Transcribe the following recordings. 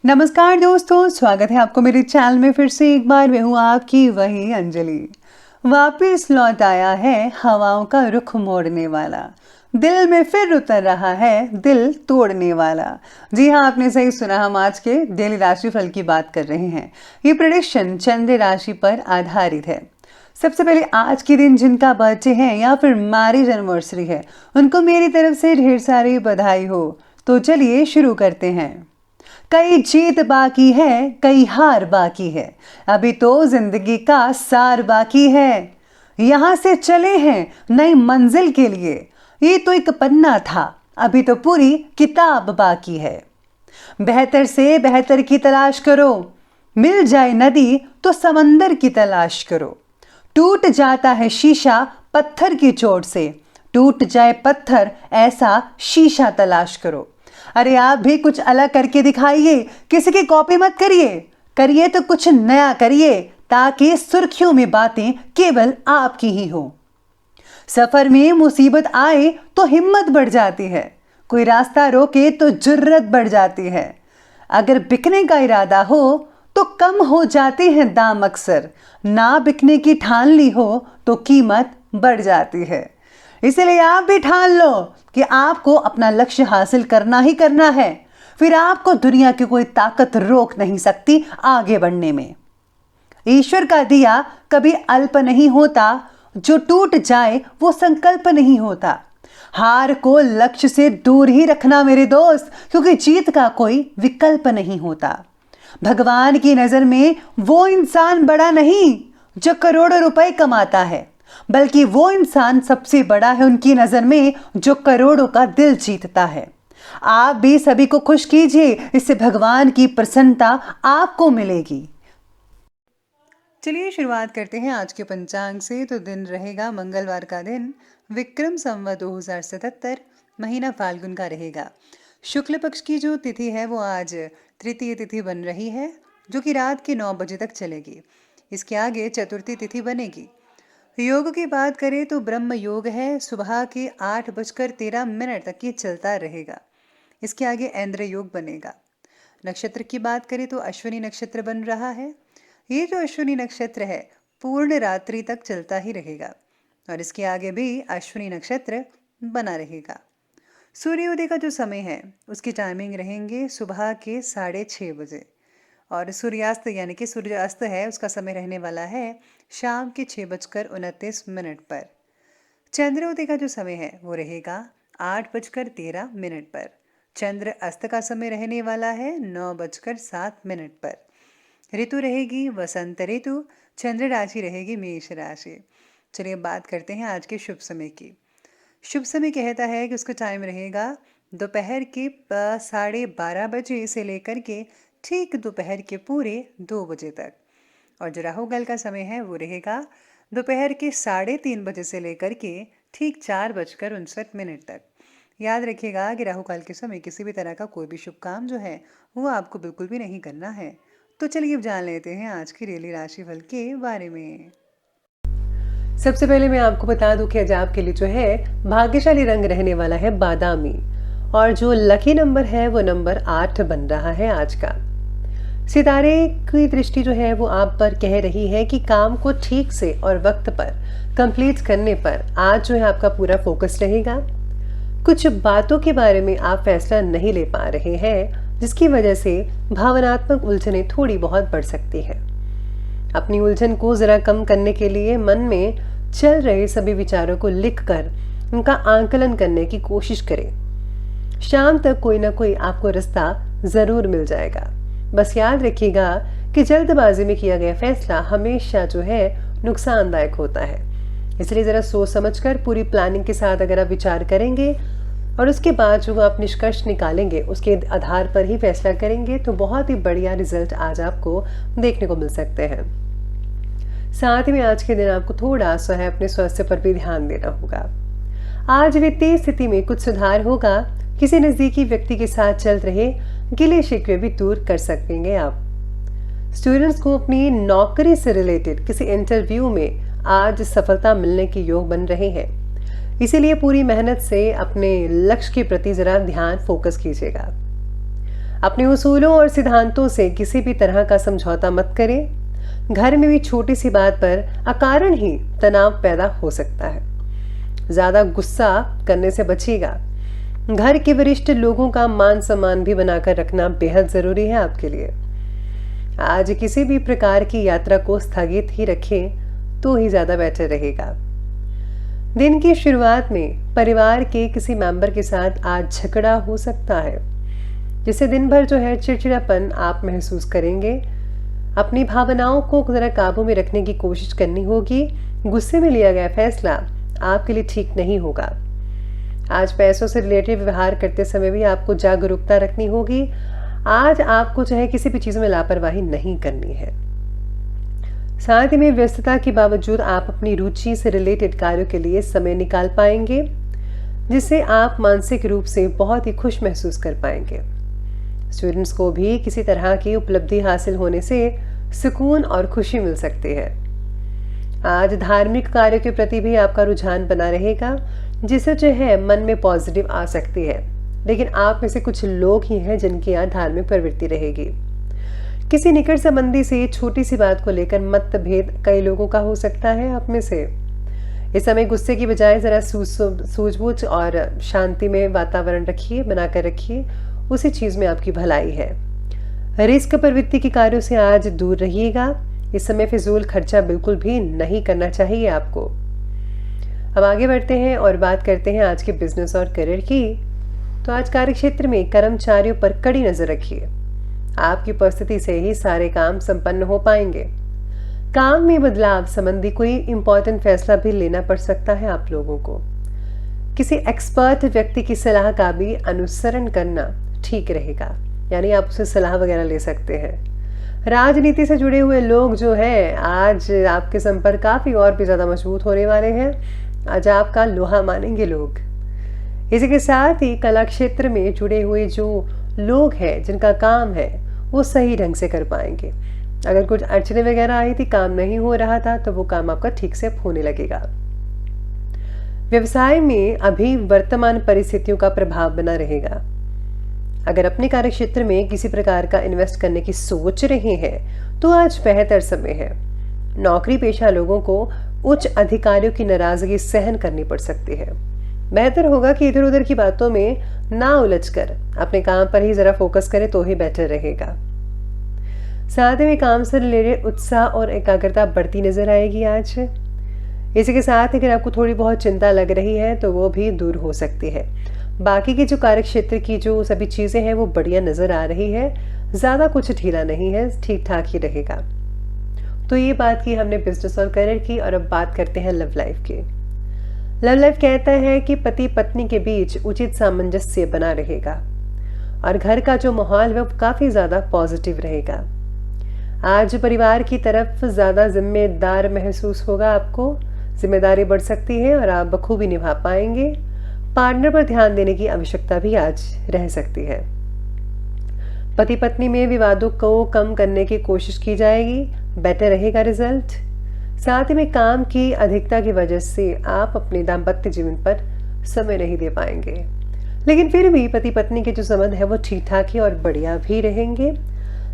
नमस्कार दोस्तों, स्वागत है आपको मेरे चैनल में। फिर से एक बार मैं हूँ आपकी वही अंजलि। वापिस लौट आया है हवाओं का रुख मोड़ने वाला, दिल में फिर उतर रहा है दिल तोड़ने वाला। जी हाँ, आपने सही सुना, हम आज के डेली राशिफल की बात कर रहे हैं। ये प्रेडिक्शन चंद्र राशि पर आधारित है। सबसे पहले आज के दिन जिनका बर्थडे है या फिर मैरिज एनिवर्सरी है, उनको मेरी तरफ से ढेर सारी बधाई हो। तो चलिए शुरू करते हैं। कई जीत बाकी है, कई हार बाकी है, अभी तो जिंदगी का सार बाकी है। यहाँ से चले हैं नई मंजिल के लिए, ये तो एक पन्ना था, अभी तो पूरी किताब बाकी है। बेहतर से बेहतर की तलाश करो, मिल जाए नदी तो समंदर की तलाश करो। टूट जाता है शीशा पत्थर की चोट से, टूट जाए पत्थर ऐसा शीशा तलाश करो। अरे आप भी कुछ अलग करके दिखाइए, किसी की कॉपी मत करिए, करिए तो कुछ नया करिए, ताकि सुर्खियों में बातें केवल आपकी ही हो। सफर में मुसीबत आए तो हिम्मत बढ़ जाती है, कोई रास्ता रोके तो जुर्रत बढ़ जाती है। अगर बिकने का इरादा हो तो कम हो जाते हैं दाम अक्सर, ना बिकने की ठान ली हो तो कीमत बढ़ जाती है। इसलिए आप भी ठान लो कि आपको अपना लक्ष्य हासिल करना ही करना है, फिर आपको दुनिया की कोई ताकत रोक नहीं सकती आगे बढ़ने में। ईश्वर का दिया कभी अल्प नहीं होता, जो टूट जाए वो संकल्प नहीं होता। हार को लक्ष्य से दूर ही रखना मेरे दोस्त, क्योंकि जीत का कोई विकल्प नहीं होता। भगवान की नजर में वो इंसान बड़ा नहीं जो करोड़ों रुपए कमाता है, बल्कि वो इंसान सबसे बड़ा है उनकी नजर में जो करोड़ों का दिल जीतता है। आप भी सभी को खुश कीजिए, इससे भगवान की प्रसन्नता आपको मिलेगी। चलिए शुरुआत करते हैं आज के पंचांग से। तो दिन रहेगा मंगलवार का दिन, विक्रम संवत 2077, महीना फाल्गुन का रहेगा। शुक्ल पक्ष की जो तिथि है वो आज तृतीय तिथि बन रही है, जो कि रात के 9 बजे तक चलेगी। इसके आगे चतुर्थी तिथि बनेगी। योग की बात करें तो ब्रह्म योग है, सुबह के 8:13 तक ये चलता रहेगा। इसके आगे ऐंद्र योग बनेगा। नक्षत्र की बात करें तो अश्विनी नक्षत्र बन रहा है। ये जो अश्विनी नक्षत्र है पूर्ण रात्रि तक चलता ही रहेगा, और इसके आगे भी अश्विनी नक्षत्र बना रहेगा। सूर्योदय का जो समय है उसकी टाइमिंग रहेंगे सुबह के 6:30 बजे, और सूर्यास्त यानी कि सूर्यास्त है उसका समय रहने वाला है शाम के 6:29 पर। चंद्रोदय का जो समय है वो रहेगा 8:13 पर। चंद्र अस्त का समय रहने वाला है 9:07 पर। ऋतु रहेगी वसंत ऋतु, चंद्र राशि रहेगी मेष राशि। चलिए बात करते हैं आज के शुभ समय की। शुभ समय कहता है कि उसका टाइम रहेगा दोपहर के 12:30 बजे से लेकर के ठीक दोपहर के पूरे 2 बजे तक। और जो राहुकाल का समय है वो रहेगा दोपहर के 3:30 बजे से लेकर के ठीक 4:59 तक। याद रखिएगा कि राहुकाल के समय किसी भी तरह का कोई भी शुभ काम जो है वो आपको बिल्कुल भी नहीं करना है। तो चलिए अब जान लेते हैं आज की डेली राशिफल के बारे में। सबसे पहले मैं आपको बता दूं कि आज आपके लिए जो है भाग्यशाली रंग रहने वाला है बादामी, और जो लकी नंबर है वो नंबर 8 बन रहा है आज का। सितारे की दृष्टि जो है वो आप पर कह रही है कि काम को ठीक से और वक्त पर कंप्लीट करने पर आज जो है आपका पूरा फोकस रहेगा। कुछ बातों के बारे में आप फैसला नहीं ले पा रहे हैं, जिसकी वजह से भावनात्मक उलझनें थोड़ी बहुत बढ़ सकती है। अपनी उलझन को जरा कम करने के लिए मन में चल रहे सभी विचारों को लिखकर उनका आंकलन करने की कोशिश करें। शाम तक कोई ना कोई आपको रास्ता जरूर मिल जाएगा। बस याद रखिएगा कि जल्दबाजी में किया गया फैसला हमेशा जो है नुकसानदायक होता है, इसलिए जरा सोच समझकर पूरी प्लानिंग के साथ अगर आप विचार करेंगे और उसके बाद जो आप निष्कर्ष निकालेंगे उसके आधार पर ही फैसला करेंगे तो बहुत ही बढ़िया रिजल्ट आज आपको देखने को मिल सकते हैं। साथ ही में आज के दिन आपको थोड़ा सा है अपने स्वास्थ्य पर भी ध्यान देना होगा। आज वित्तीय स्थिति में कुछ सुधार होगा। किसी नजदीकी व्यक्ति के साथ चल रहे गिले शिकवे भी दूर कर सकेंगे आप। स्टूडेंट्स को अपनी नौकरी से रिलेटेड किसी इंटरव्यू में आज सफलता मिलने के योग बन रहे हैं, इसीलिए पूरी मेहनत से अपने लक्ष्य के प्रति जरा ध्यान फोकस कीजिएगा। अपने उसूलों और सिद्धांतों से किसी भी तरह का समझौता मत करें। घर में भी छोटी सी बात पर अकारण ही तनाव पैदा हो सकता है। ज्यादा गुस्सा करने से बचिएगा। घर के वरिष्ठ लोगों का मान सम्मान भी बनाकर रखना बेहद जरूरी है आपके लिए। आज किसी भी प्रकार की यात्रा को स्थगित ही रखें तो ही ज्यादा बेटर रहेगा। दिन की शुरुआत में परिवार के किसी मेंबर के साथ आज झगड़ा हो सकता है, जिससे दिन भर जो है चिड़चिड़ापन आप महसूस करेंगे। अपनी भावनाओं को जरा काबू में रखने की कोशिश करनी होगी। गुस्से में लिया गया फैसला आपके लिए ठीक नहीं होगा। आज पैसों से रिलेटेड व्यवहार करते समय भी आपको जागरूकता रखनी होगी। आज आपको जो है किसी भी चीज में लापरवाही नहीं करनी है। साथ ही में व्यस्तता के बावजूद आप अपनी रुचि से रिलेटेड कार्यों के लिए समय निकाल पाएंगे, जिससे आप मानसिक रूप से बहुत ही खुश महसूस कर पाएंगे। स्टूडेंट्स को भी किसी तरह की उपलब्धि हासिल होने से सुकून और खुशी मिल सकती है। आज धार्मिक कार्यों के प्रति भी आपका रुझान बना रहेगा, जिससे जो है मन में पॉजिटिव आ सकती है। लेकिन आप में से कुछ लोग ही हैं जिनकी यहाँ धार्मिक प्रवृत्ति रहेगी। किसी निकट संबंधी से छोटी सी बात को लेकर मतभेद कई लोगों का हो सकता है आप में से। इस समय गुस्से की बजाय जरा सूझबूझ और शांति में वातावरण रखिए, बनाकर रखिए। उसी चीज में आपकी भलाई है। रिस्क प्रवृत्ति के कार्यों से आज दूर रहिएगा। इस समय फिजूल खर्चा बिल्कुल भी नहीं करना चाहिए आपको। अब आगे बढ़ते हैं और बात करते हैं आज के बिजनेस और करियर की। तो आज कार्यक्षेत्र में कर्मचारियों पर कड़ी नजर रखिए। आपकी उपस्थिति से ही सारे काम संपन्न हो पाएंगे। काम में बदलाव संबंधी कोई इंपॉर्टेंट फैसला भी लेना पड़ सकता है आप लोगों को। किसी एक्सपर्ट व्यक्ति की सलाह का भी अनुसरण करना ठीक रहेगा, यानी आप उससे सलाह वगैरह ले सकते हैं। राजनीति से जुड़े हुए लोग जो हैं आज आपके संपर्क काफी और भी ज्यादा मजबूत होने वाले हैं। आज आपका लोहा मानेंगे लोग। इसी के साथ ही कला क्षेत्र में जुड़े हुए जो लोग हैं जिनका काम है वो सही ढंग से कर पाएंगे। अगर कुछ अड़चने वगैरह आई थी, काम नहीं हो रहा था, तो वो काम आपका ठीक से होने लगेगा। व्यवसाय में अभी वर्तमान परिस्थितियों का प्रभाव बना रहेगा। अगर अपने कार्यक्षेत्र में किसी प्रकार का इन्वेस्ट करने की सोच रहे हैं तो आज बेहतर समय है। नौकरी पेशा लोगों को उच्च अधिकारियों की नाराजगी सहन करनी पड़ सकती है। बेहतर होगा कि इधर उधर की बातों में ना उलझकर अपने काम पर ही जरा फोकस करें तो ही बेहतर रहेगा। साथ में काम से रिलेटेड उत्साह और एकाग्रता बढ़ती नजर आएगी आज। इसी के साथ अगर आपको थोड़ी बहुत चिंता लग रही है तो वो भी दूर हो सकती है। बाकी के जो कार्यक्षेत्र की जो सभी चीजें हैं वो बढ़िया नजर आ रही है। ज्यादा कुछ ढीला नहीं है, ठीक ठाक ही रहेगा। तो ये बात की हमने बिजनेस और करियर की, और अब बात करते हैं लव लाइफ की। लव लाइफ कहता है कि पति पत्नी के बीच उचित सामंजस्य बना रहेगा और घर का जो माहौल है वो काफी ज्यादा पॉजिटिव रहेगा। आज परिवार की तरफ ज्यादा जिम्मेदार महसूस होगा आपको। जिम्मेदारी बढ़ सकती है और आप बखूबी निभा पाएंगे। पार्टनर पर ध्यान देने की आवश्यकता भी आज रह सकती है। पति पत्नी में विवादों को कम करने की कोशिश की जाएगी, बेटर रहेगा रिजल्ट। साथ ही में काम की अधिकता की वजह से आप अपने दाम्पत्य जीवन पर समय नहीं दे पाएंगे, लेकिन फिर भी पति पत्नी के जो संबंध है वो ठीक ठाक ही और बढ़िया भी रहेंगे।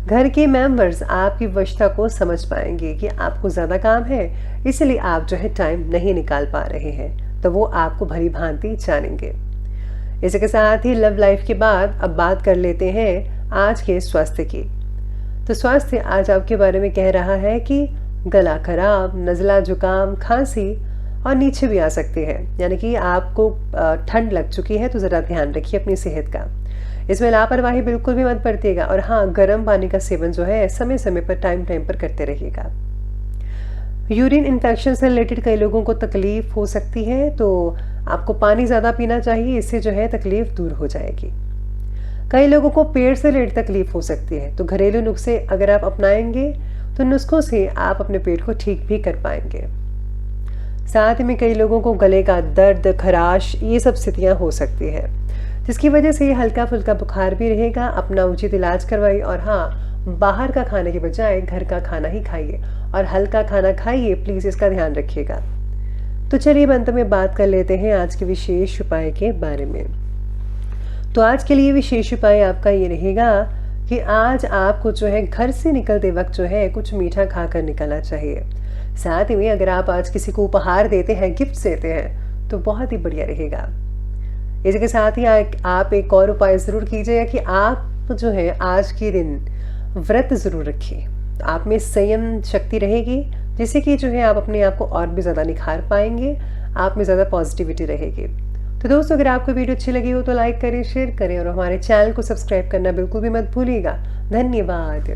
घर के मेंबर्स आपकी वशता को समझ पाएंगे कि आपको ज्यादा काम है, इसलिए आप जो है टाइम नहीं निकाल पा रहे हैं, तो वो आपको भली भांति जानेंगे। इसके साथ ही लव लाइफ के बाद अब बात कर लेते हैं आज के स्वास्थ्य की। तो स्वास्थ्य आज आपके बारे में कह रहा है कि गला खराब, नज़ला, जुकाम, खांसी और नीचे भी आ सकती है, यानी कि आपको ठंड लग चुकी है, तो ज़रा ध्यान रखिए अपनी सेहत का। इसमें लापरवाही बिल्कुल भी मत बरतिएगा और हाँ, गर्म पानी का सेवन जो है समय समय पर टाइम पर करते रहिएगा। यूरिन इन्फेक्शन से रिलेटेड कई लोगों को तकलीफ हो सकती है, तो आपको पानी ज़्यादा पीना चाहिए, इससे जो है तकलीफ दूर हो जाएगी। कई लोगों को पेट से रिलेटेड तकलीफ हो सकती है, तो घरेलू नुस्खे अगर आप अपनाएंगे तो नुस्खों से आप अपने पेट को ठीक भी कर पाएंगे। साथ में कई लोगों को गले का दर्द, खराश, ये सब स्थितियाँ हो सकती है, जिसकी वजह से हल्का फुल्का बुखार भी रहेगा। अपना उचित इलाज करवाइए और हाँ, बाहर का खाने के बजाय घर का खाना ही खाइए और हल्का खाना खाइए, प्लीज़ इसका ध्यान रखिएगा। तो चलिए अंत में बात कर लेते हैं आज के विशेष उपाय के बारे में। तो आज के लिए विशेष उपाय आपका ये रहेगा कि आज आपको जो है घर से निकलते वक्त जो है कुछ मीठा खाकर निकलना चाहिए। साथ ही में अगर आप आज किसी को उपहार देते हैं, गिफ्ट देते हैं, तो बहुत ही बढ़िया रहेगा। इसके साथ ही आप एक और उपाय ज़रूर कीजिएगा कि आप जो है आज के दिन व्रत ज़रूर रखिए। आप में संयम शक्ति रहेगी, जिससे कि जो है आप अपने आप को और भी ज़्यादा निखार पाएंगे, आप में ज़्यादा पॉजिटिविटी रहेगी। तो दोस्तों, अगर आपको वीडियो अच्छी लगी हो तो लाइक करें, शेयर करें और हमारे चैनल को सब्सक्राइब करना बिल्कुल भी मत भूलिएगा। धन्यवाद।